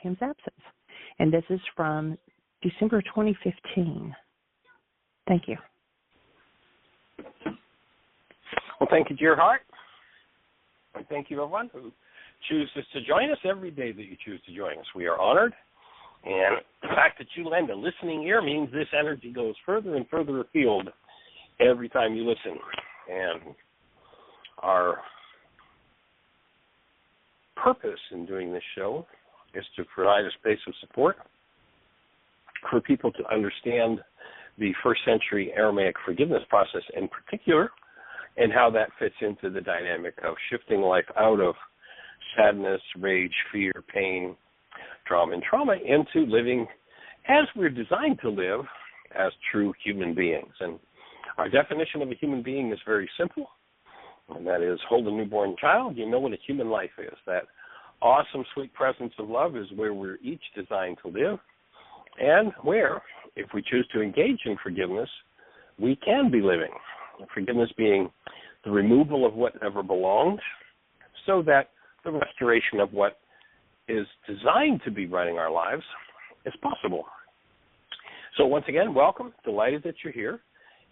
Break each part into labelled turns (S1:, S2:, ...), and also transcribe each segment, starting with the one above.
S1: Kim's absence. And this is from December 2015. Thank you.
S2: Well, thank you, dear heart. And thank you, everyone who chooses to join us every day that you choose to join us. We are honored. And the fact that you lend a listening ear means this energy goes further and further afield every time you listen. And our purpose in doing this show is to provide a space of support for people to understand the first century Aramaic forgiveness process in particular, and how that fits into the dynamic of shifting life out of sadness, rage, fear, pain, drama, and trauma into living as we're designed to live as true human beings. And our definition of a human being is very simple, and that is hold a newborn child. You know what a human life is. That awesome, sweet presence of love is where we're each designed to live, and where, if we choose to engage in forgiveness, we can be living. Forgiveness being the removal of what never belonged, so that the restoration of what is designed to be running our lives is possible. So once again, welcome. Delighted that you're here.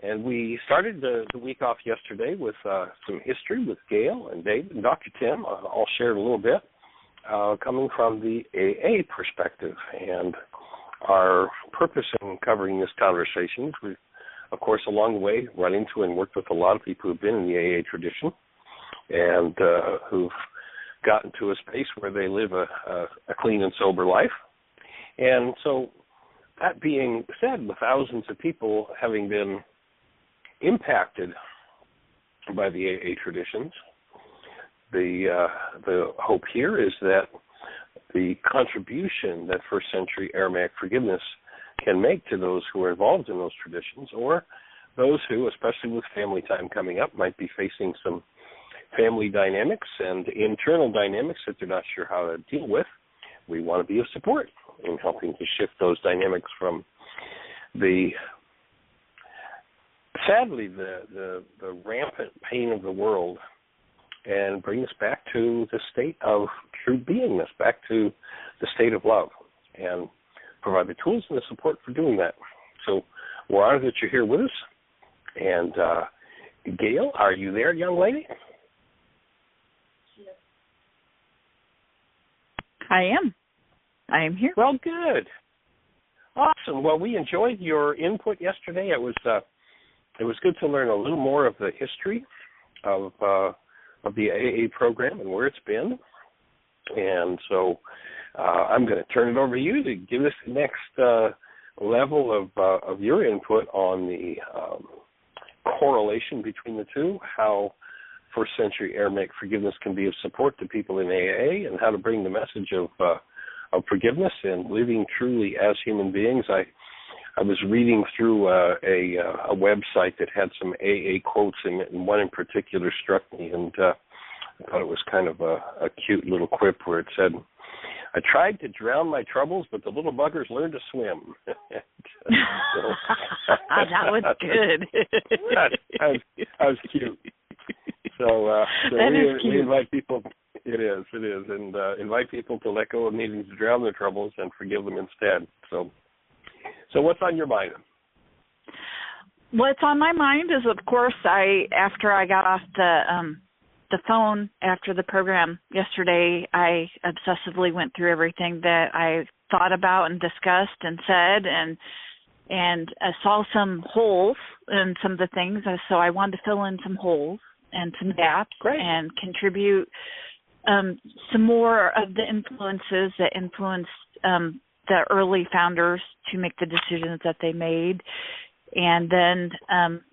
S2: And we started the week off yesterday with some history with Gail and David and Dr. Tim. I'll share a little bit coming from the AA perspective. And our purpose in covering this conversation is we've, of course, along the way, run into and worked with a lot of people who've been in the AA tradition and who've gotten to a space where they live a clean and sober life. And so that being said, with thousands of people having been impacted by the AA traditions, the hope here is that the contribution that first century Aramaic forgiveness can make to those who are involved in those traditions, or those who, especially with family time coming up, might be facing some family dynamics and internal dynamics that they're not sure how to deal with. We want to be of support in helping to shift those dynamics from sadly, the rampant pain of the world and bring us back to the state of true beingness, back to the state of love, and provide the tools and the support for doing that. So we're honored that you're here with us. And Gail, are you there, young lady?
S3: I am. I am here.
S2: Well, good. Awesome. Well, we enjoyed your input yesterday. It was good to learn a little more of the history of the AA program and where it's been. And so I'm going to turn it over to you to give us the next level of your input on the correlation between the two, how first century Aramaic forgiveness can be of support to people in AA, and how to bring the message of forgiveness and living truly as human beings. I was reading through a website that had some AA quotes in it, and one in particular struck me, and I thought it was kind of a cute little quip where it said, "I tried to drown my troubles, but the little buggers learned to swim."
S3: That was good.
S2: that was cute. So we invite people. It is, and invite people to let go of needing to drown their troubles and forgive them instead. So what's on your mind?
S3: What's on my mind is, of course, after I got off the phone after the program yesterday, I obsessively went through everything that I thought about and discussed and said, and I saw some holes in some of the things. So I wanted to fill in some holes and some gaps.
S2: Great.
S3: And contribute some more of the influences that influenced the early founders to make the decisions that they made. And then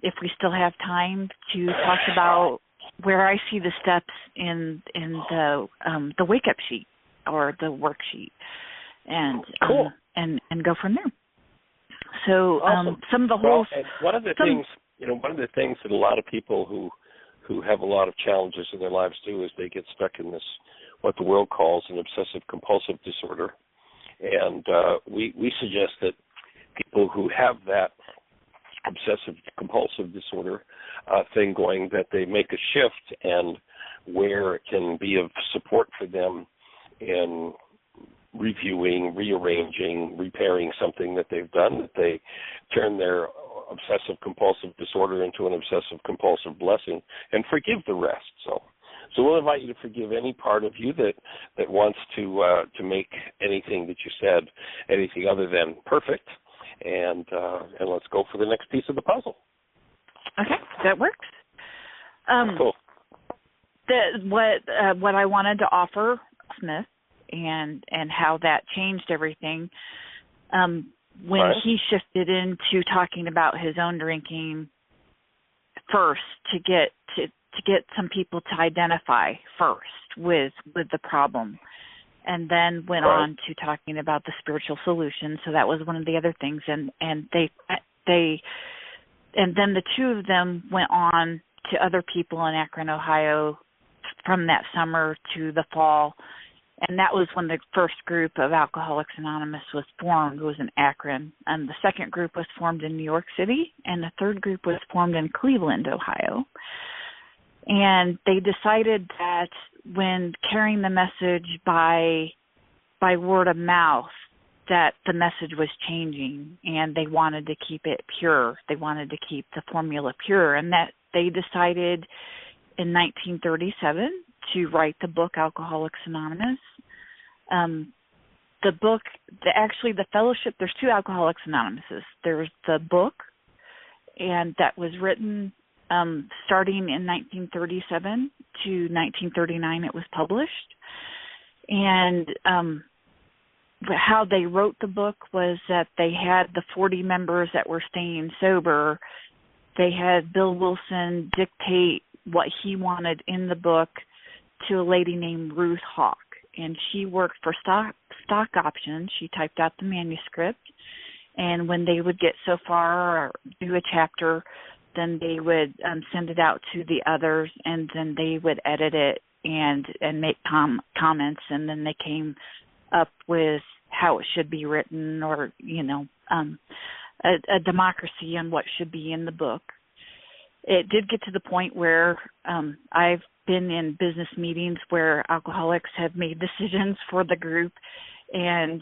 S3: if we still have time, to talk about where I see the steps in the wake-up sheet or the worksheet, and
S2: cool.
S3: And go from there. So
S2: awesome.
S3: Some of the holes.
S2: One of the things that a lot of people who have a lot of challenges in their lives do is they get stuck in this, what the world calls an obsessive-compulsive disorder. And we suggest that people who have that obsessive-compulsive disorder thing going, that they make a shift, and where it can be of support for them in reviewing, rearranging, repairing something that they've done, that they turn their obsessive-compulsive disorder into an obsessive-compulsive blessing and forgive the rest. So we'll invite you to forgive any part of you that wants to make anything that you said anything other than perfect, and let's go for the next piece of the puzzle.
S3: Okay, that works.
S2: Cool.
S3: What I wanted to offer Smith and how that changed everything when he shifted into talking about his own drinking first to get some people to identify first with the problem, and then went on to talking about the spiritual solution. So that was one of the other things, and then the two of them went on to other people in Akron, Ohio, from that summer to the fall. And that was when the first group of Alcoholics Anonymous was formed, was in Akron. And the second group was formed in New York City, and the third group was formed in Cleveland, Ohio. And they decided that when carrying the message by word of mouth, that the message was changing, and they wanted to keep it pure. They wanted to keep the formula pure, and that they decided in 1937 to write the book Alcoholics Anonymous. The book, the fellowship, there's two Alcoholics Anonymouses. There's the book, and that was written starting in 1937 to 1939 it was published. And how they wrote the book was that they had the 40 members that were staying sober. They had Bill Wilson dictate what he wanted in the book to a lady named Ruth Hawk, and she worked for stock options. She typed out the manuscript, and when they would get so far or do a chapter, then they would send it out to the others, and then they would edit it and make comments, and then they came up with how it should be written, or a democracy on what should be in the book. It did get to the point where I've been in business meetings where alcoholics have made decisions for the group, and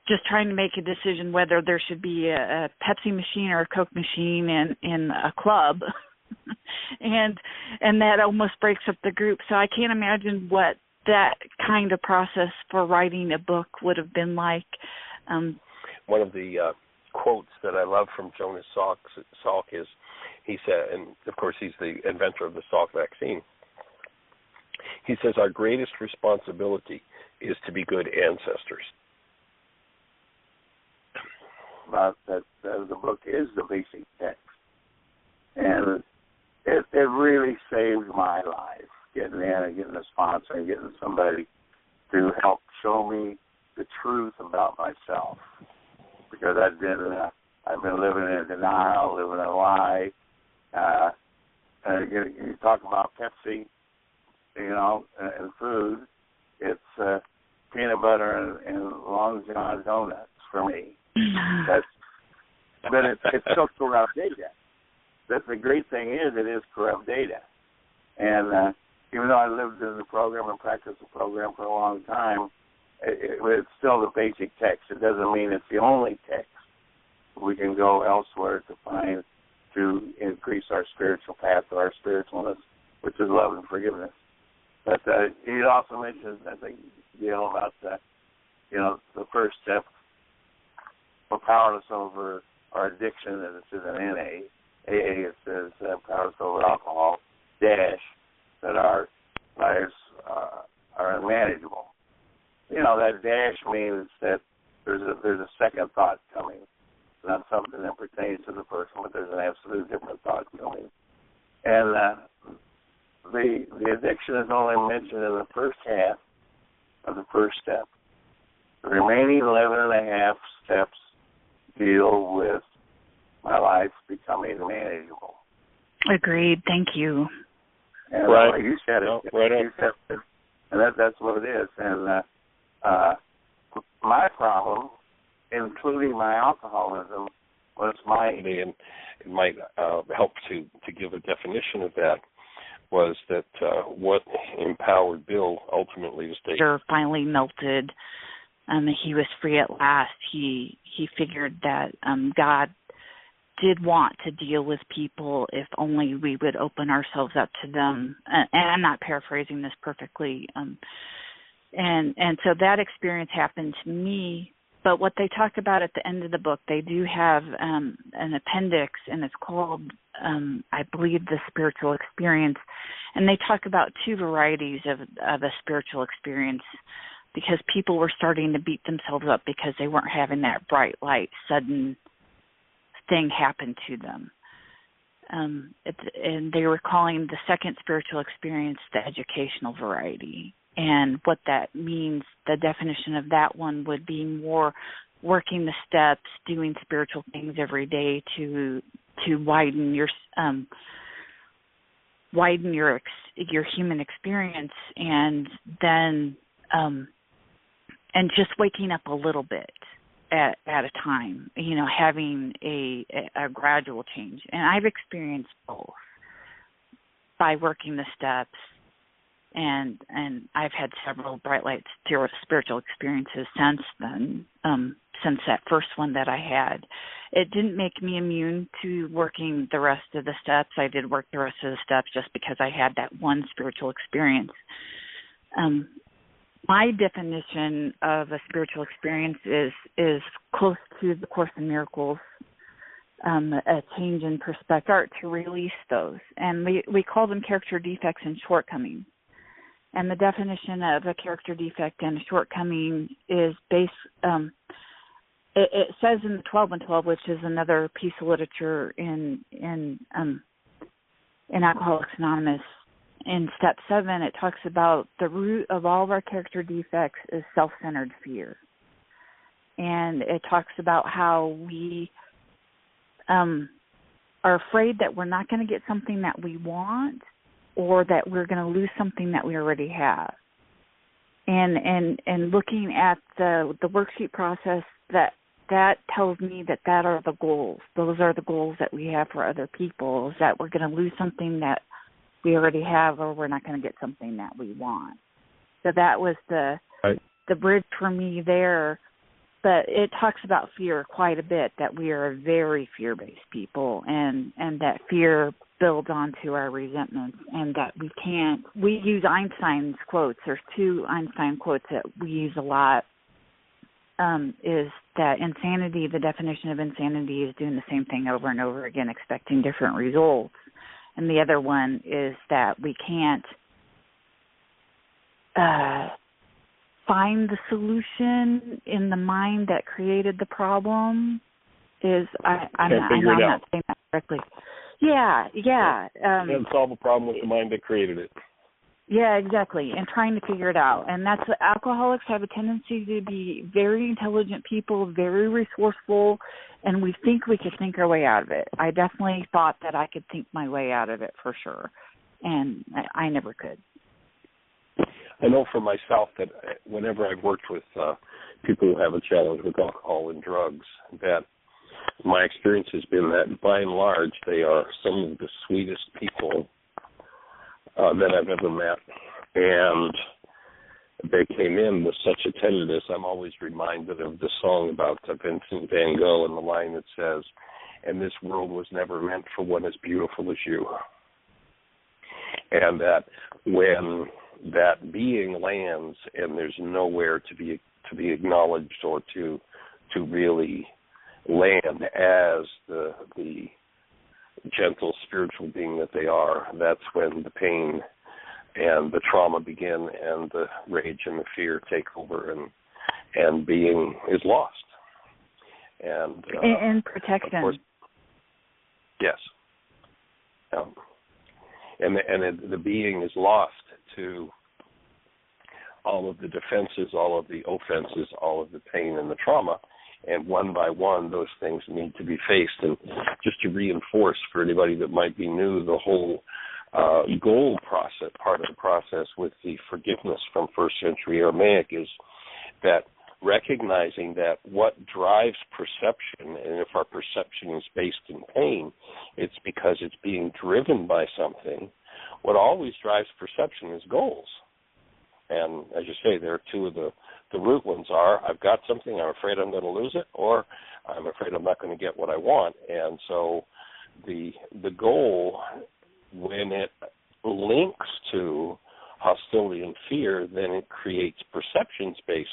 S3: just trying to make a decision whether there should be a Pepsi machine or a Coke machine in a club. and that almost breaks up the group. So I can't imagine what that kind of process for writing a book would have been like.
S2: One of the quotes that I love from Jonas Salk is, he said, and of course he's the inventor of the Salk vaccine, he says, our greatest responsibility is to be good ancestors.
S4: But the book is the basic text. And it really saved my life, getting in and getting a sponsor and getting somebody to help show me the truth about myself. Because I've been living in denial, living in a lie. You talk about Pepsi, and food. It's peanut butter and Long John donuts for me. But it's still corrupt data. That's the great thing is it is corrupt data. And even though I lived in the program and practiced the program for a long time, it's still the basic text. It doesn't mean it's the only text. We can go elsewhere to increase our spiritual path or our spiritualness, which is love and forgiveness. But he also mentions, I think, Gail, about the first step. We're powerless over our addiction, and this is an NA. AA, it says powerless over alcohol, that our lives are unmanageable. That dash means that there's a second thought coming. It's not something that pertains to the person, but there's an absolute different thought coming. And the addiction is only mentioned in the first half of the first step. The remaining 11 and a half steps deal with my life becoming manageable.
S3: Agreed. Thank you.
S4: And
S2: right.
S4: You said it.
S2: No, right on.
S4: You said it. And that's what it is. And my problem, including my alcoholism, was
S2: it might help to give a definition of that. was that what empowered Bill ultimately to stay.
S3: Finally melted. He was free at last. He figured that God did want to deal with people if only we would open ourselves up to them. And I'm not paraphrasing this perfectly. And so that experience happened to me. But what they talk about at the end of the book, they do have an appendix, and it's called, I believe, the spiritual experience. And they talk about two varieties of a spiritual experience, because people were starting to beat themselves up because they weren't having that bright light, sudden thing happen to them. And they were calling the second spiritual experience the educational variety. And what that means, the definition of that one would be more working the steps, doing spiritual things every day to widen your human experience, and then and just waking up a little bit at a time, having a gradual change. And I've experienced both by working the steps. And I've had several bright light spiritual experiences since then, since that first one that I had. It didn't make me immune to working the rest of the steps. I did work the rest of the steps just because I had that one spiritual experience. My definition of a spiritual experience is close to the Course in Miracles, a change in perspective, art to release those. And we call them character defects and shortcomings. And the definition of a character defect and a shortcoming is based, it says in the 12 and 12, which is another piece of literature in Alcoholics Anonymous. In step 7, it talks about the root of all of our character defects is self-centered fear. And it talks about how we are afraid that we're not going to get something that we want, or that we're going to lose something that we already have. And looking at the worksheet process, that tells me that are the goals. Those are the goals that we have for other people, is that we're going to lose something that we already have, or we're not going to get something that we want. So that was the bridge for me there. But it talks about fear quite a bit, that we are a very fear-based people, and that fear builds onto our resentments, and that we use Einstein's quotes. There's two Einstein quotes that we use a lot, is that insanity, the definition of insanity is doing the same thing over and over again, expecting different results. And the other one is that we can't find the solution in the mind that created the problem. I'm not saying that correctly. Yeah.
S2: And solve a problem with the mind that created it.
S3: Yeah, exactly, and trying to figure it out. And that's what alcoholics have a tendency to be very intelligent people, very resourceful, and we think we could think our way out of it. I definitely thought that I could think my way out of it for sure, and I never could.
S2: I know for myself that whenever I've worked with people who have a challenge with alcohol and drugs, that my experience has been that by and large they are some of the sweetest people that I've ever met. And they came in with such a tenderness. I'm always reminded of the song about Vincent van Gogh and the line that says, "And this world was never meant for one as beautiful as you." And that when that being lands and there's nowhere to be acknowledged or to really land as the gentle spiritual being that they are, that's when the pain and the trauma begin, and the rage and the fear take over, and being is lost. And
S3: protection.
S2: Of course, yes. And the being is lost to all of the defenses, all of the offenses, all of the pain and the trauma. And one by one, those things need to be faced. And just to reinforce for anybody that might be new, the whole goal process, part of the process with the forgiveness from first century Aramaic, is that recognizing that what drives perception, and if our perception is based in pain, it's because it's being driven by something, what always drives perception is goals. And as you say, there are two of the root ones are, I've got something, I'm afraid I'm going to lose it, or I'm afraid I'm not going to get what I want. And so the goal, when it links to hostility and fear, then it creates perceptions based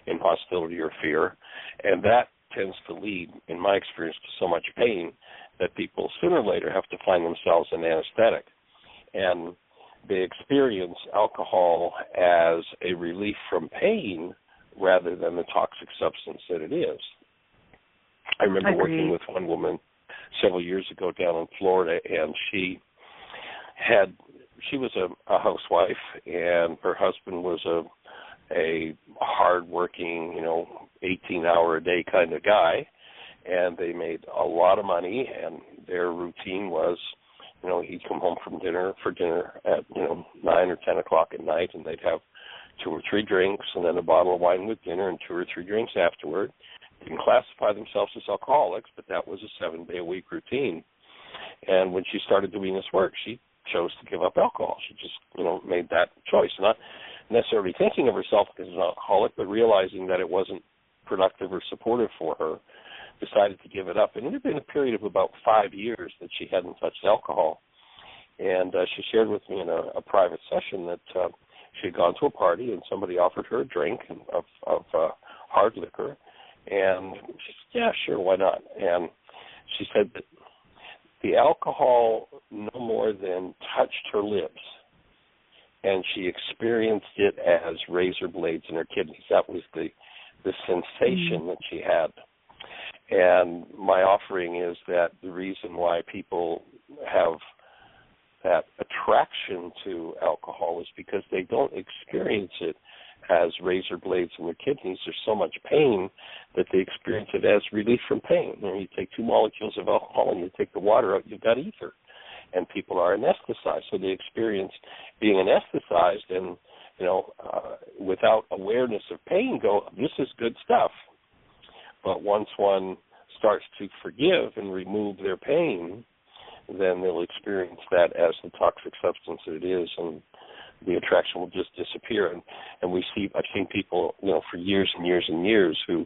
S2: in hostility or fear, and that tends to lead, in my experience, to so much pain that people sooner or later have to find themselves an anesthetic. And they experience alcohol as a relief from pain rather than the toxic substance that it is. I remember working with one woman several years ago down in Florida, and she was a housewife, and her husband was a hard-working, 18-hour-a-day kind of guy, and they made a lot of money, and their routine was, he'd come home for dinner at 9 or 10 o'clock at night, and they'd have 2 or 3 drinks and then a bottle of wine with dinner and 2 or 3 drinks afterward. Didn't classify themselves as alcoholics, but that was a 7-day-a-week routine. And when she started doing this work, she chose to give up alcohol. She just, made that choice, not necessarily thinking of herself as an alcoholic, but realizing that it wasn't productive or supportive for her, decided to give it up. And it had been a period of about 5 years that she hadn't touched alcohol. And she shared with me in a private session that she had gone to a party and somebody offered her a drink of hard liquor. And she said, yeah, sure, why not? And she said that the alcohol no more than touched her lips, and she experienced it as razor blades in her kidneys. That was the sensation that she had. And my offering is that the reason why people have that attraction to alcohol is because they don't experience it as razor blades in their kidneys. There's so much pain that they experience it as relief from pain. You take 2 molecules of alcohol and you take the water out, you've got ether. And people are anesthetized, so they experience being anesthetized and, without awareness of pain, go, this is good stuff. But once one starts to forgive and remove their pain, then they'll experience that as the toxic substance that it is, and the attraction will just disappear. And I've seen people, for years and years and years who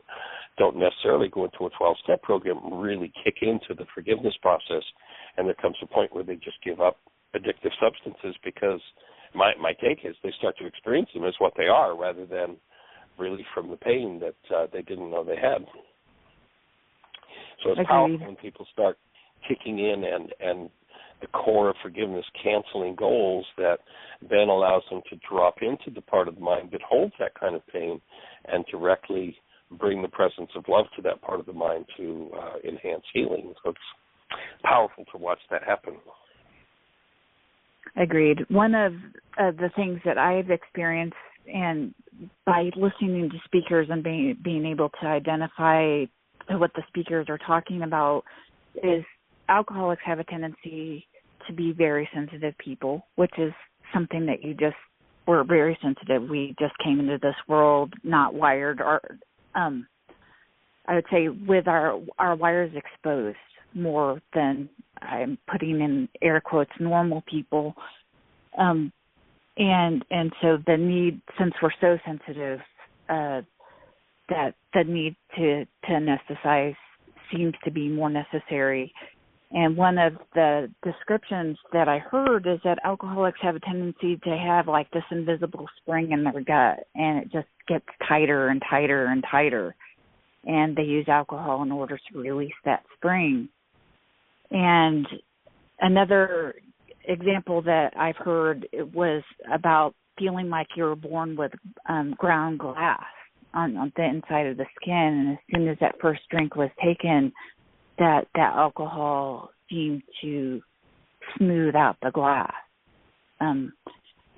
S2: don't necessarily go into a 12-step program really kick into the forgiveness process, and there comes a point where they just give up addictive substances because my take is they start to experience them as what they are rather than relief from the pain that they didn't know they had. So it's powerful when people start kicking in and the core of forgiveness, canceling goals, that then allows them to drop into the part of the mind that holds that kind of pain and directly bring the presence of love to that part of the mind to enhance healing. So it's powerful to watch that happen.
S3: Agreed. One of the things that I've experienced, and by listening to speakers and being able to identify what the speakers are talking about, is alcoholics have a tendency to be very sensitive people, which is something that we're very sensitive. We just came into this world not wired, or I would say with our wires exposed more than, I'm putting in air quotes, normal people. And so the need, since we're so sensitive, that the need to anesthetize seems to be more necessary. And one of the descriptions that I heard is that alcoholics have a tendency to have like this invisible spring in their gut, and it just gets tighter and tighter and tighter. And they use alcohol in order to release that spring. And another example that I've heard was about feeling like you were born with ground glass on the inside of the skin, and as soon as that first drink was taken, that alcohol seemed to smooth out the glass. And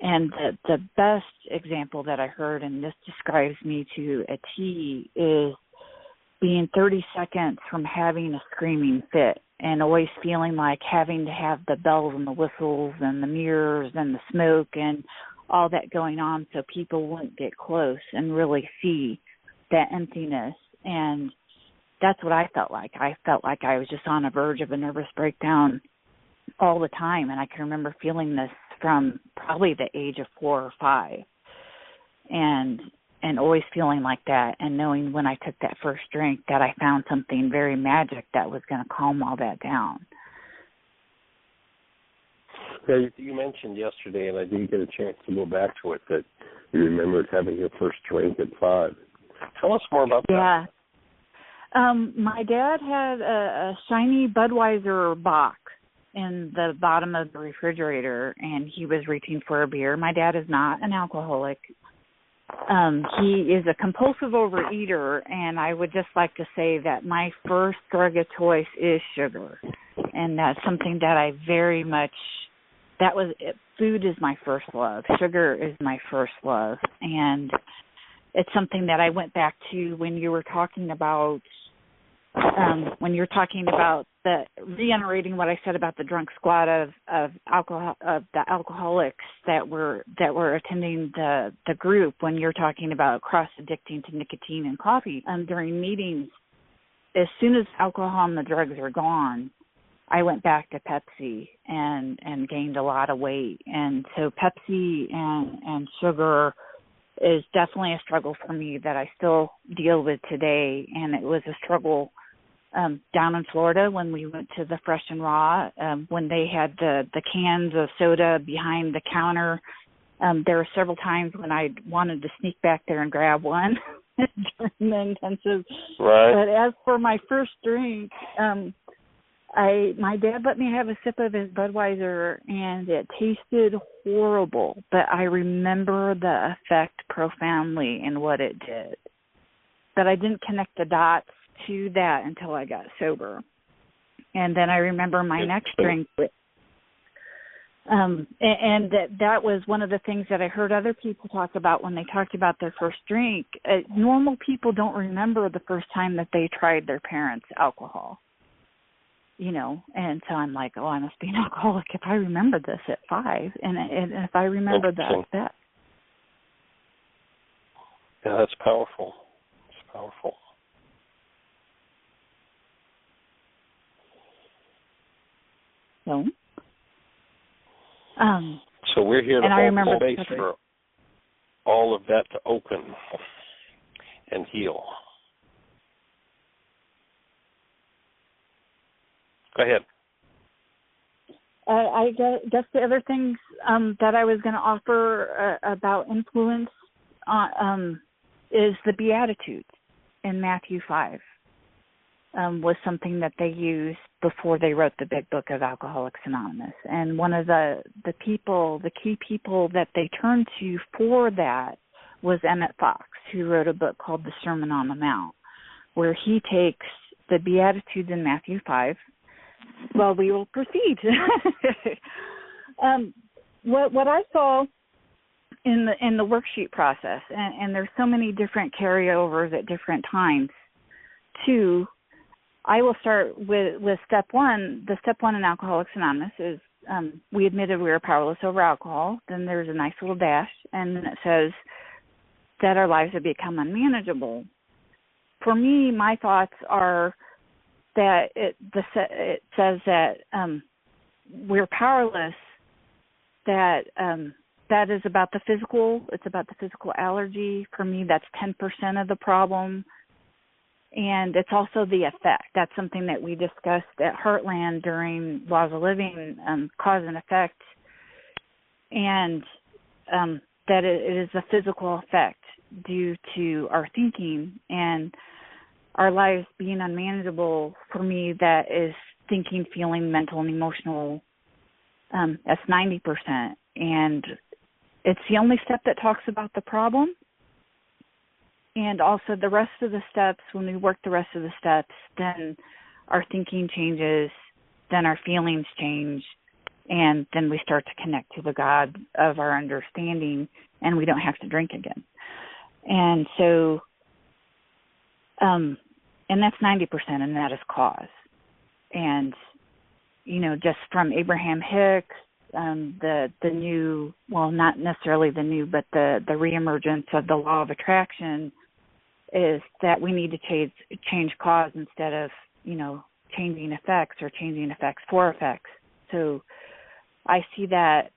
S3: the best example that I heard, and this describes me to a T, is being 30 seconds from having a screaming fit and always feeling like having to have the bells and the whistles and the mirrors and the smoke and all that going on so people wouldn't get close and really see that emptiness. And that's what I felt like. I felt like I was just on the verge of a nervous breakdown all the time. And I can remember feeling this from probably the age of 4 or 5, and always feeling like that, and knowing when I took that first drink that I found something very magic that was going to calm all that down.
S2: Yeah, you mentioned yesterday, and I didn't get a chance to go back to it, that you remembered having your first drink at 5. Tell us more about that.
S3: Yeah. My dad had a shiny Budweiser box in the bottom of the refrigerator, and he was reaching for a beer. My dad is not an alcoholic. He is a compulsive overeater, and I would just like to say that my first drug of choice is sugar, and that's something that I very much, food is my first love. Sugar is my first love, and it's something that I went back to when you were talking about the reiterating what I said about the drunk squad of the alcoholics that were attending the group. When you're talking about cross addicting to nicotine and coffee, during meetings, as soon as alcohol and the drugs are gone, I went back to Pepsi and gained a lot of weight. And so Pepsi and sugar is definitely a struggle for me that I still deal with today. And it was a struggle down in Florida when we went to the Fresh and Raw, when they had the cans of soda behind the counter. There were several times when I wanted to sneak back there and grab one during the intensive.
S2: Right.
S3: But as for my first drink, my dad let me have a sip of his Budweiser, and it tasted horrible, but I remember the effect profoundly and what it did. But I didn't connect the dots to that until I got sober. And then I remember my next drink, and that was one of the things that I heard other people talk about when they talked about their first drink. Normal people don't remember the first time that they tried their parents' alcohol. And so I'm like, I must be an alcoholic if I remember this at 5, and if I remember that.
S2: Yeah, that's powerful. It's powerful. So we're here to hold space for all of that to open and heal. Go ahead.
S3: I guess the other things that I was going to offer about influence is the Beatitudes in Matthew 5 was something that they used before they wrote the big book of Alcoholics Anonymous. And one of the key people that they turned to for that was Emmett Fox, who wrote a book called The Sermon on the Mount, where he takes the Beatitudes in Matthew 5. Well, we will proceed. What I saw in the worksheet process, and there's so many different carryovers at different times, too. I will start with step 1. The step 1 in Alcoholics Anonymous is we admitted we were powerless over alcohol. Then there's a nice little dash, and then it says that our lives have become unmanageable. For me, my thoughts are that it says that we're powerless, that is about the physical. It's about the physical allergy. For me, that's 10% of the problem. And it's also the effect. That's something that we discussed at Heartland during Laws of Living, cause and effect, and that it is a physical effect due to our thinking and our lives being unmanageable. For me, that is thinking, feeling, mental, and emotional. That's 90%. And it's the only step that talks about the problem. And also the rest of the steps, when we work the rest of the steps, then our thinking changes, then our feelings change, and then we start to connect to the God of our understanding, and we don't have to drink again. And so, and that's 90%, and that is cause. And, just from Abraham Hicks, the new, well, not necessarily the new, but the reemergence of the law of attraction is that we need to change cause instead of, changing effects or changing effects for effects. So I see that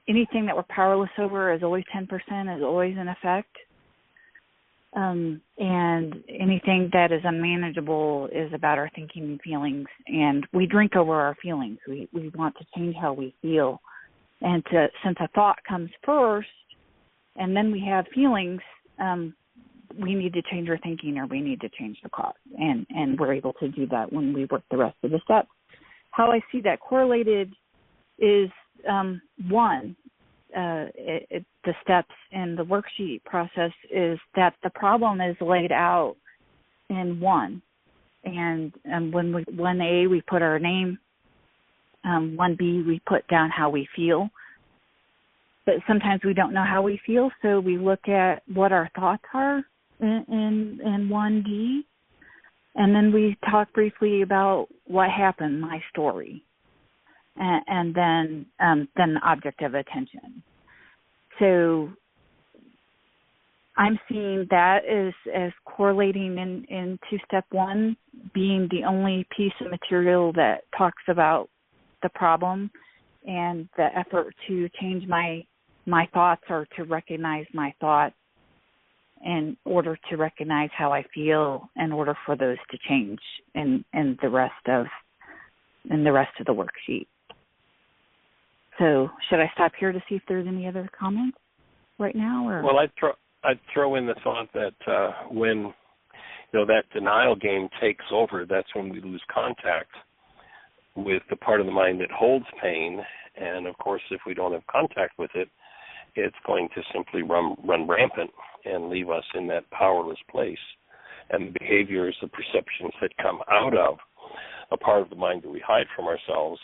S3: anything that we're powerless over is always 10%, is always in effect. And anything that is unmanageable is about our thinking and feelings. And we drink over our feelings. We want to change how we feel. And since a thought comes first and then we have feelings, we need to change our thinking or we need to change the cause. And we're able to do that when we work the rest of the steps. How I see that correlated is, one, the steps in the worksheet process is that the problem is laid out in 1. And when 1A, we put our name. 1B, we put down how we feel. But sometimes we don't know how we feel, so we look at what our thoughts are in 1D. And then we talk briefly about what happened, my story. And then the object of attention. So I'm seeing that as correlating into step 1, being the only piece of material that talks about the problem and the effort to change my thoughts or to recognize my thoughts in order to recognize how I feel in order for those to change in the rest of the worksheet. So should I stop here to see if there's any other comments right now? Or?
S2: Well, I'd throw in the thought that when that denial game takes over, that's when we lose contact with the part of the mind that holds pain. And of course, if we don't have contact with it, it's going to simply run rampant and leave us in that powerless place. And the behaviors, the perceptions that come out of a part of the mind that we hide from ourselves,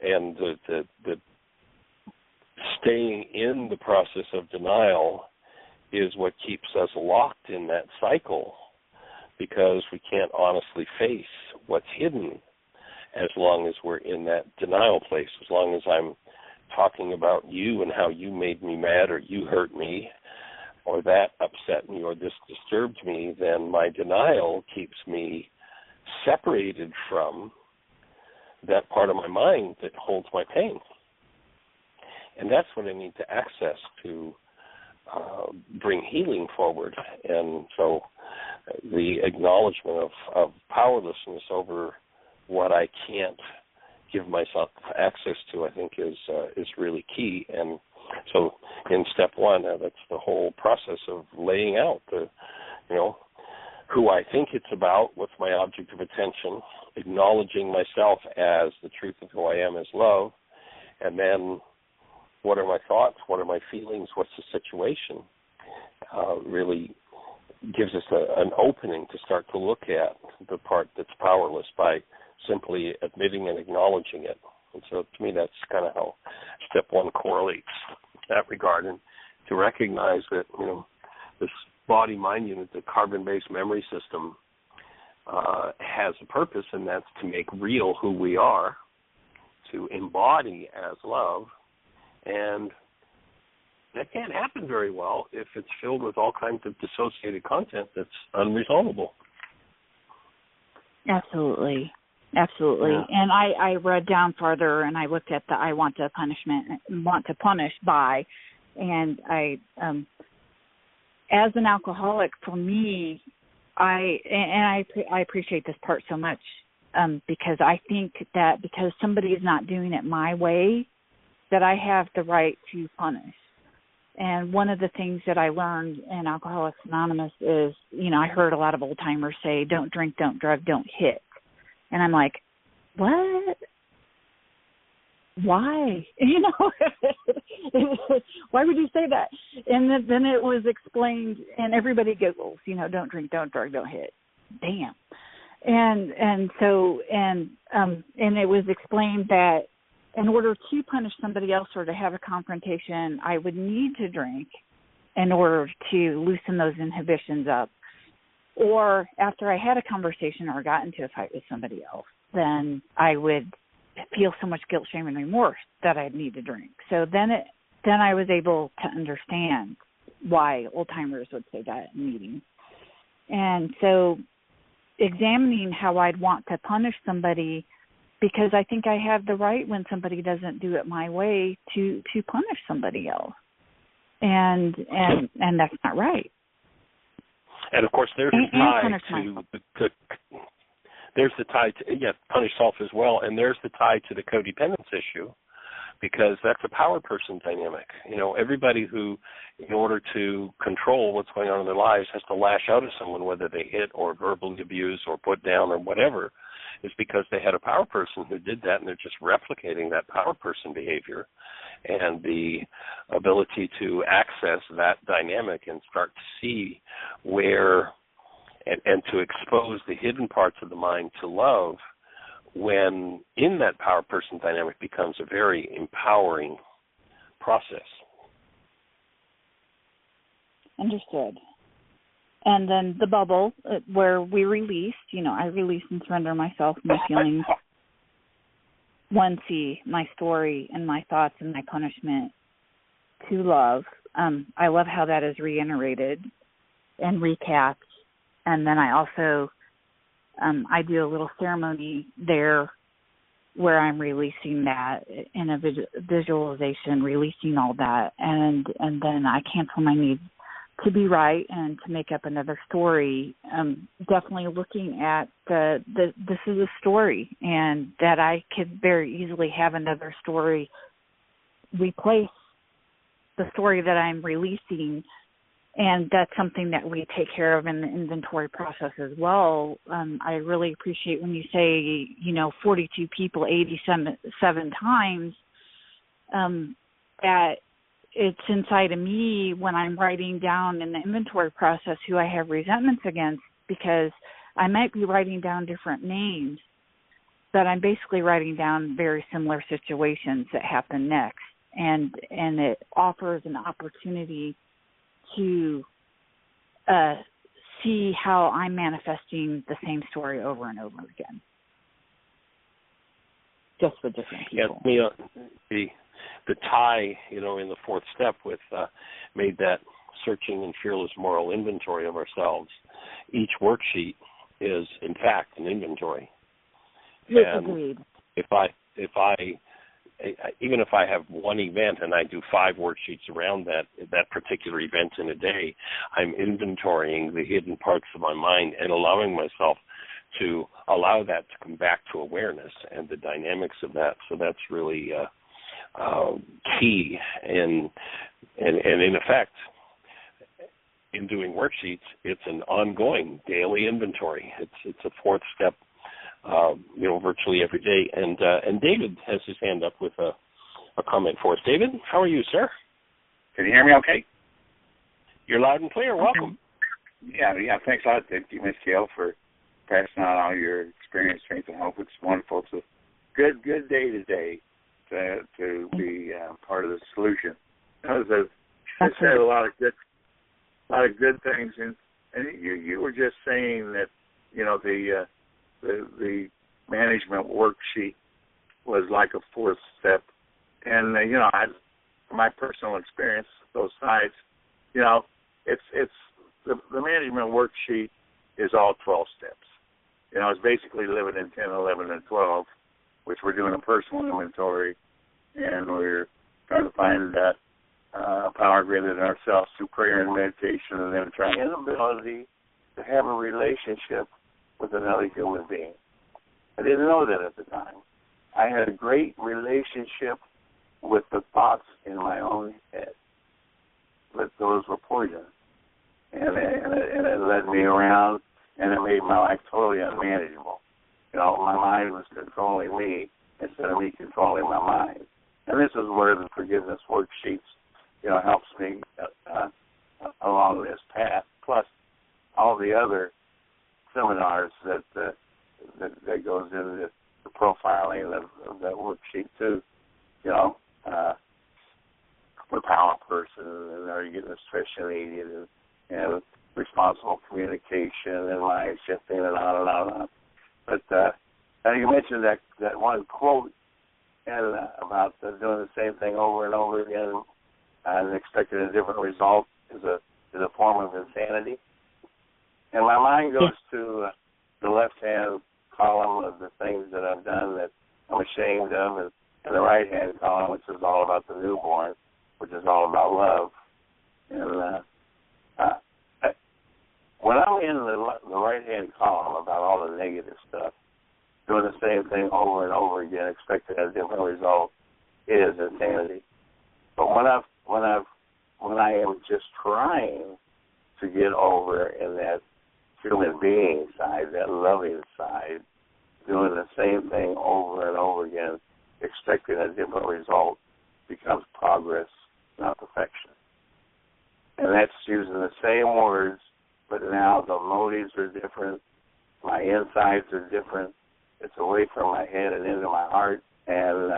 S2: and the staying in the process of denial is what keeps us locked in that cycle, because we can't honestly face what's hidden as long as we're in that denial place. As long as I'm talking about you and how you made me mad or you hurt me or that upset me or this disturbed me, then my denial keeps me separated from that part of my mind that holds my pain. And that's what I need to access to bring healing forward. And so the acknowledgement of powerlessness over what I can't give myself access to, I think, is really key. And so in step 1, that's the whole process of laying out who I think it's about, what's my object of attention, acknowledging myself as the truth of who I am as love, and then what are my thoughts, what are my feelings, what's the situation, really gives us an opening to start to look at the part that's powerless by simply admitting and acknowledging it. And so to me, that's kind of how step 1 correlates in that regard, and to recognize that, this body-mind unit, the carbon-based memory system, has a purpose, and that's to make real who we are, to embody as love, and that can't happen very well if it's filled with all kinds of dissociated content that's unresolvable.
S3: Absolutely. Yeah. And I read down farther, and I looked at the I want to punish by, and I as an alcoholic, for me, I appreciate this part so much because I think that because somebody is not doing it my way, that I have the right to punish. And one of the things that I learned in Alcoholics Anonymous is, I heard a lot of old timers say, don't drink, don't drug, don't hit. And I'm like, what? Why? Why would you say that? And then it was explained, and everybody giggles, don't drink, don't drug, don't hit. Damn. And it was explained that in order to punish somebody else or to have a confrontation, I would need to drink in order to loosen those inhibitions up. Or after I had a conversation or got into a fight with somebody else, then I would feel so much guilt, shame, and remorse that I'd need to drink. So then I was able to understand why old timers would say that in meetings. And so examining how I'd want to punish somebody because I think I have the right when somebody doesn't do it my way to punish somebody else, and that's not right.
S2: And of course, there's the tie there's the tie to punish self as well, and there's the tie to the codependence issue, because that's a power person dynamic. Everybody who, in order to control what's going on in their lives, has to lash out at someone, whether they hit or verbally abuse or put down or whatever, is because they had a power person who did that, and they're just replicating that power person behavior. And the ability to access that dynamic and start to see where and to expose the hidden parts of the mind to love, when in that power person dynamic, becomes a very empowering process.
S3: Understood. And then the bubble where we released, I release and surrender myself, my feelings, 1C, my story and my thoughts and my punishment, to love. I love how that is reiterated and recapped. And then I also, I do a little ceremony there where I'm releasing that in a visualization, releasing all that. And then I cancel my need to be right and to make up another story. Definitely looking at this is a story, and that I could very easily have another story replace the story that I'm releasing. And that's something that we take care of in the inventory process as well. I really appreciate when you say, 42 people 87 times, that it's inside of me when I'm writing down in the inventory process who I have resentments against, because I might be writing down different names, but I'm basically writing down very similar situations that happen next. And it offers an opportunity to see how I'm manifesting the same story over and over again, just with different people.
S2: Yeah, the tie, in the fourth step with made that searching and fearless moral inventory of ourselves. Each worksheet is, in fact, an inventory.
S3: Yes,
S2: and
S3: agreed.
S2: Even if I have one event and I do 5 worksheets around that particular event in a day, I'm inventorying the hidden parts of my mind and allowing myself to allow that to come back to awareness and the dynamics of that. So that's really key. And in effect, in doing worksheets, it's an ongoing daily inventory. It's a fourth step. Virtually every day. And David has his hand up with a comment for us. David, how are you, sir?
S4: Can you hear me okay?
S2: You're loud and clear. Welcome.
S4: Yeah. Thanks a lot, Miss Gail, for passing on all your experience, strength, and hope. It's wonderful. It's a good day today to be part of the solution. I said a lot of good things, and you were just saying that the management worksheet was like a fourth step. And, my personal experience, those sites, it's the management worksheet is all 12 steps. It's basically living in 10, 11, and 12, which we're doing a personal inventory, and we're trying to find that power grid in ourselves through prayer and meditation, and then trying the ability to have a relationship with another human being. I didn't know that at the time. I had a great relationship with the thoughts in my own head, but those were poison. And it led me around, and it made my life totally unmanageable. My mind was controlling me instead of me controlling my mind. And this is where the forgiveness worksheets, helps me along this path, plus all the other seminars that goes into the profiling of that worksheet too. The power person, and are you getting the stress you needed, and responsible communication, and mind shifting, and on and on and on. But and you mentioned that one quote and about doing the same thing over and over again and expecting a different result is a form of insanity. And my mind goes to the left-hand column of the things that I've done that I'm ashamed of, and the right-hand column, which is all about the newborn, which is all about love. And when I'm in the right-hand column about all the negative stuff, doing the same thing over and over again, expecting a different result, it is insanity. But when I am just trying to get over in that human being side, that loving side, doing the same thing over and over again, expecting a different result, becomes progress, not perfection. And that's using the same words, but now the motives are different, my insides are different. It's away from my head and into my heart, and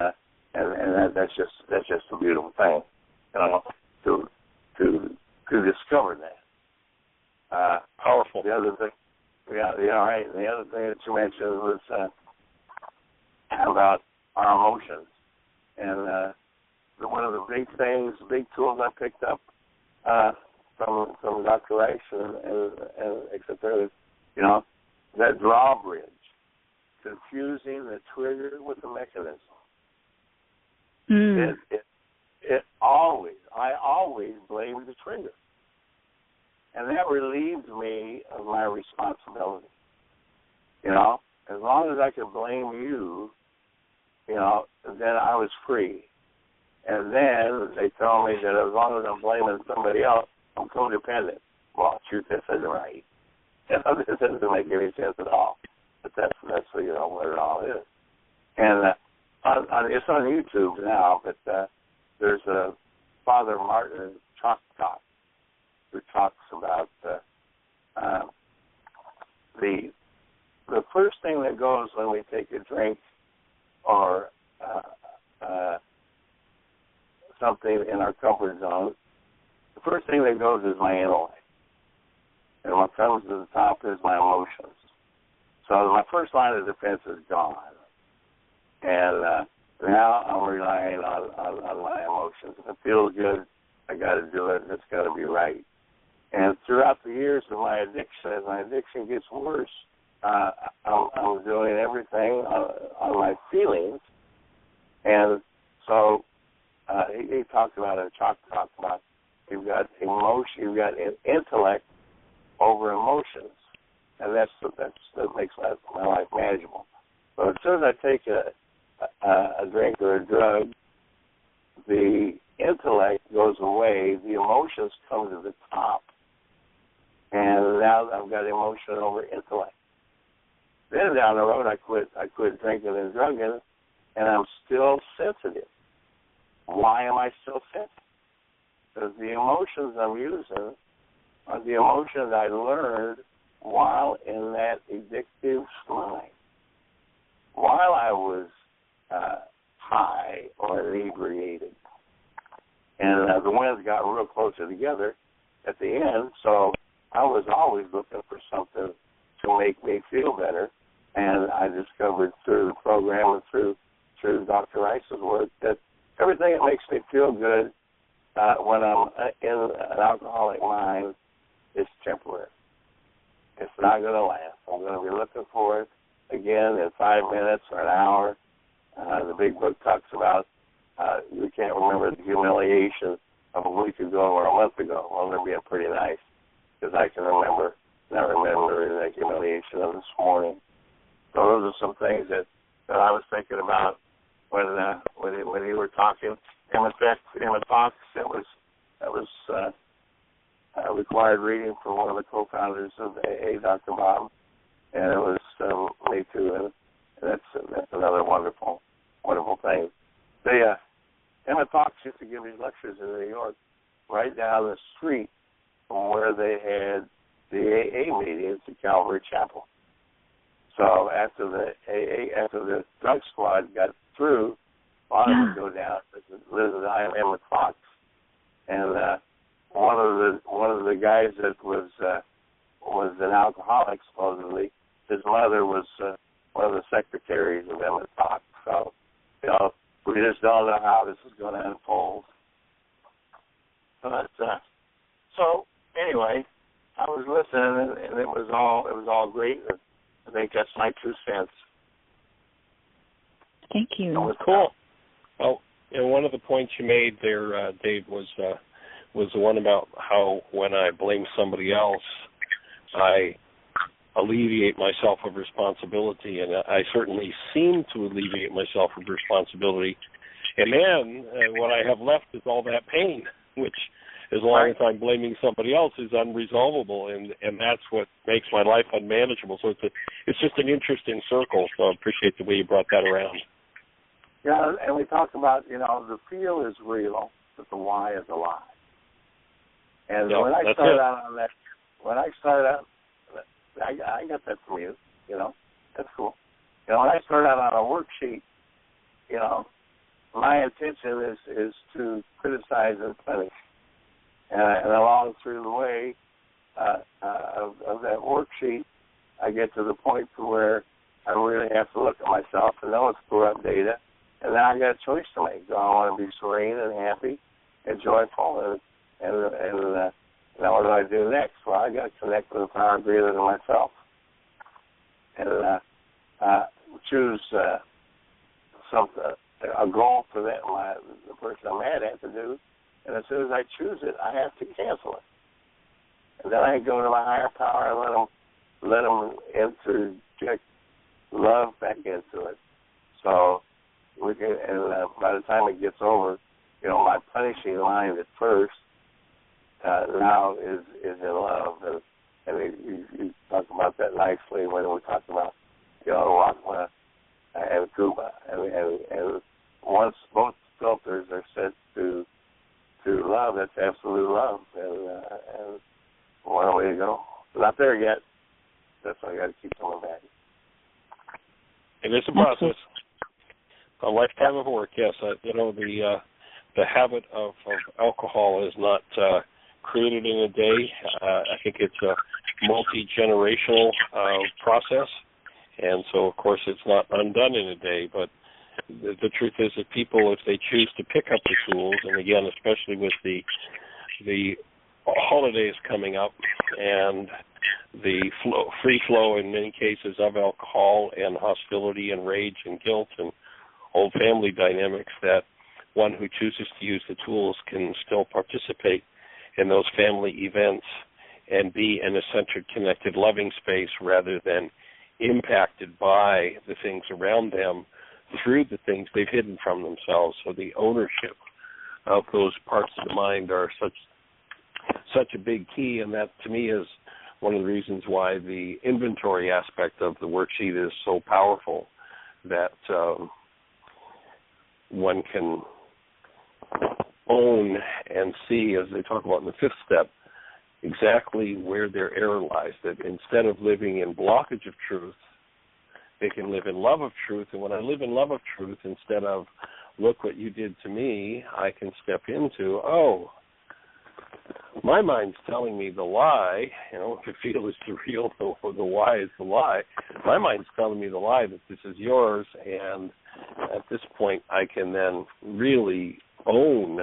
S4: that's just a beautiful thing, to discover that.
S2: Powerful.
S4: The other thing, right. The other thing that you mentioned was about our emotions, and one of the big things, big tools I picked up from Dr. Rice and except there, that drawbridge, confusing the trigger with the mechanism. I always blame the trigger. And that relieves me of my responsibility. As long as I could blame you, then I was free. And then they tell me that as long as I'm blaming somebody else, I'm codependent. Well, shoot, this isn't right. This doesn't make any sense at all. But that's what it all is. And it's on YouTube now, but there's a Father Martin Choctaw who talks about the first thing that goes when we take a drink or something in our comfort zone. The first thing that goes is my intellect, and what comes to the top is my emotions. So my first line of defense is gone, and now I'm relying on my emotions. If it feels good, I got to do it. It's got to be right. And throughout the years of my addiction, as my addiction gets worse, I'm doing everything on my feelings. And so he talked about it. Chalk talked about you've got emotion, you've got intellect over emotions, and that makes my life manageable. But as soon as I take a drink or a drug, the intellect goes away, the emotions come to the top, and now I've got emotion over intellect. Then down the road, I quit drinking and drugging, and I'm still sensitive. Why am I still sensitive? Because the emotions I'm using are the emotions I learned while in that addictive slide. While I was high or inebriated. And the winds got real closer together at the end, so I was always looking for something to make me feel better. And I discovered through the program and through Dr. Rice's work that everything that makes me feel good when I'm in an alcoholic mind is temporary. It's not going to last. I'm going to be looking for it again in 5 minutes or an hour. The big book talks about you can't remember the humiliation of a week ago or a month ago. Well, they're being pretty nice because I can not remember the humiliation of this morning. So those are some things that I was thinking about when you were talking. Emma Fox, that was required reading from one of the co-founders of AA, Dr. Bob, and it was me too, and that's another wonderful thing. Emma Fox used to give these lectures in New York right down the street from where they had the AA meetings at Calvary Chapel. So after the drug squad got through, a lot of them go down. Liz and I and Emma Fox, and one of the guys that was an alcoholic supposedly. His mother was one of the secretaries of Emma Fox. So we just don't know how this is going to unfold. But so anyway, I was listening, and it was all great. I think that's my 2 cents.
S3: Thank you.
S2: Cool. Well, and one of the points you made there, Dave, was the one about how when I blame somebody else, I alleviate myself of responsibility, and I certainly seem to alleviate myself of responsibility. And then what I have left is all that pain, which, as long as I'm blaming somebody else, is unresolvable, and that's what makes my life unmanageable. So it's just an interesting circle. So I appreciate the way you brought that around.
S4: Yeah, and we talked about, the feel is real, but the why is a lie. And when I started out on that, I got that from you, that's cool. When I started out on a worksheet, my intention is to criticize and punish. And along through the way of that worksheet, I get to the point to where I really have to look at myself and know it's corrupt data. And then I got a choice to make. Do I want to be serene and happy and joyful? And now what do I do next? Well, I got to connect with a power greater than myself. And choose a goal for that the person I'm mad at to do. And as soon as I choose it, I have to cancel it. And then I go to my higher power and let them interject love back into it. So we can, and by the time it gets over, my punishing mind at first now is in love, and you talk about that nicely when we talk about Rockland and Cuba, and once both filters are set to love, that's absolute love, and one way to go. Not there yet. That's why I got to keep coming back.
S2: It is a process, a lifetime of work. Yes, the habit of alcohol is not created in a day. I think it's a multi-generational process, and so of course it's not undone in a day. But the truth is that people, if they choose to pick up the tools, and again, especially with the holidays coming up and the free flow in many cases of alcohol and hostility and rage and guilt and old family dynamics, that one who chooses to use the tools can still participate in those family events and be in a centered, connected, loving space rather than impacted by the things around them through the things they've hidden from themselves. So the ownership of those parts of the mind are such a big key, and that to me is one of the reasons why the inventory aspect of the worksheet is so powerful, that one can own and see, as they talk about in the fifth step, exactly where their error lies, that instead of living in blockage of truth, they can live in love of truth. And when I live in love of truth, instead of, look what you did to me, I can step into, my mind's telling me the lie, the feel is the real, the why is the lie. My mind's telling me the lie that this is yours, and at this point I can then really own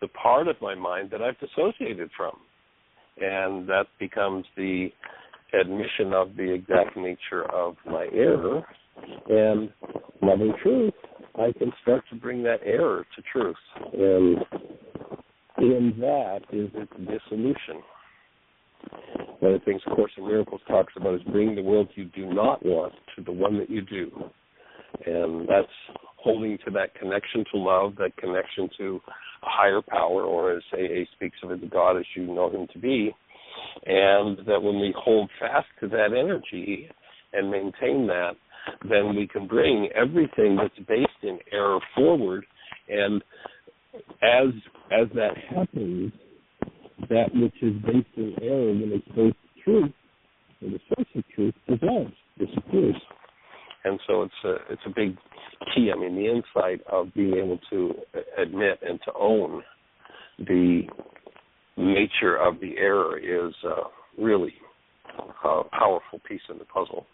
S2: the part of my mind that I've dissociated from. And that becomes the admission of the exact nature of my error. And loving truth, I can start to bring that error to truth. And in that is its dissolution. One of the things Course in Miracles talks about is bring the world you do not want to the one that you do. And that's holding to that connection to love, that connection to a higher power, or as AA speaks of it, the God as you know him to be. And that when we hold fast to that energy and maintain that, then we can bring everything that's based in error forward. And as that happens, that which is based in error, when it's based in truth, or the source of truth, dissolves, disappears. And so it's a big key. I mean, the insight of being able to admit and to own the nature of the error is really a powerful piece in the puzzle.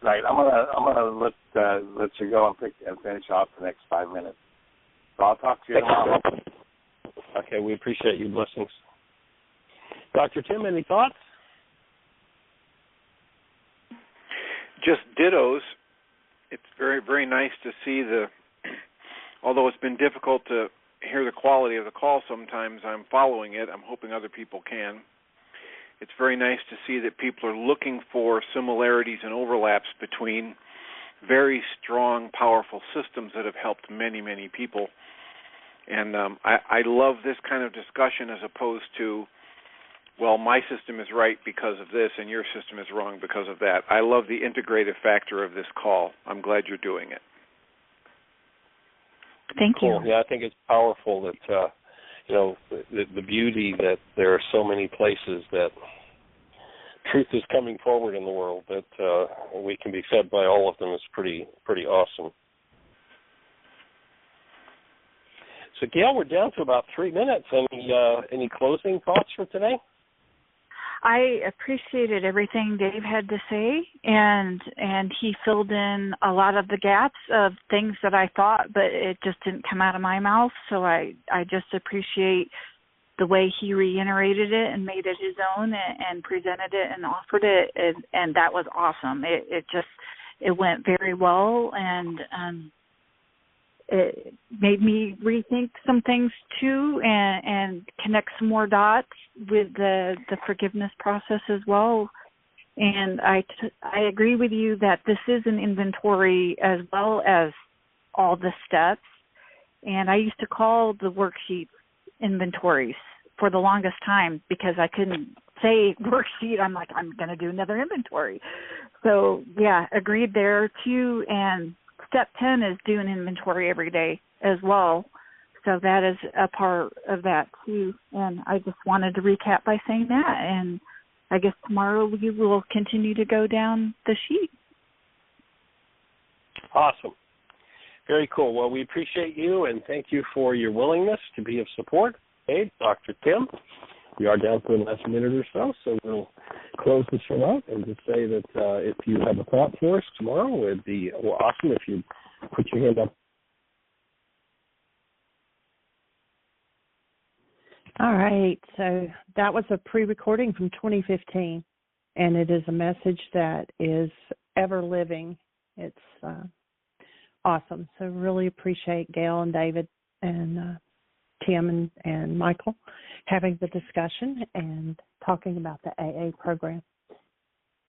S4: Right. I'm gonna let you go and finish off the next 5 minutes. So I'll talk to you tomorrow.
S2: Okay, we appreciate your blessings. Dr. Tim, any thoughts?
S5: just dittos. It's very, very nice to see although it's been difficult to hear the quality of the call sometimes, I'm following it. I'm hoping other people can. It's very nice to see that people are looking for similarities and overlaps between very strong, powerful systems that have helped many, many people. And I love this kind of discussion as opposed to, well, my system is right because of this and your system is wrong because of that. I love the integrative factor of this call. I'm glad you're doing it.
S3: Thank you.
S2: Cool. Yeah, I think it's powerful that, the beauty that there are so many places that truth is coming forward in the world, that we can be fed by all of them is pretty awesome. So, Gail, we're down to about 3 minutes. Any closing thoughts for today?
S3: I appreciated everything Dave had to say, and he filled in a lot of the gaps of things that I thought, but it just didn't come out of my mouth. So I just appreciate the way he reiterated it and made it his own and presented it and offered it, and that was awesome. It went very well, and it made me rethink some things too, and connect some more dots with the forgiveness process as well. And I agree with you that this is an inventory as well as all the steps. And I used to call the worksheets inventories for the longest time because I couldn't say worksheet. I'm like, I'm going to do another inventory. So yeah, agreed there too. And step 10 is doing inventory every day as well. So that is a part of that too. And I just wanted to recap by saying that. And I guess tomorrow we will continue to go down the sheet.
S2: Awesome. Very cool. Well, we appreciate you and thank you for your willingness to be of support. Hey, Dr. Tim, we are down to the last minute or so we'll close the show out and just say that if you have a thought for us tomorrow, it'd be awesome if you put your hand up.
S1: All right, so that was a pre-recording from 2015, and it is a message that is ever living. It's awesome. So really appreciate Gail and David and Tim and Michael having the discussion and talking about the AA program.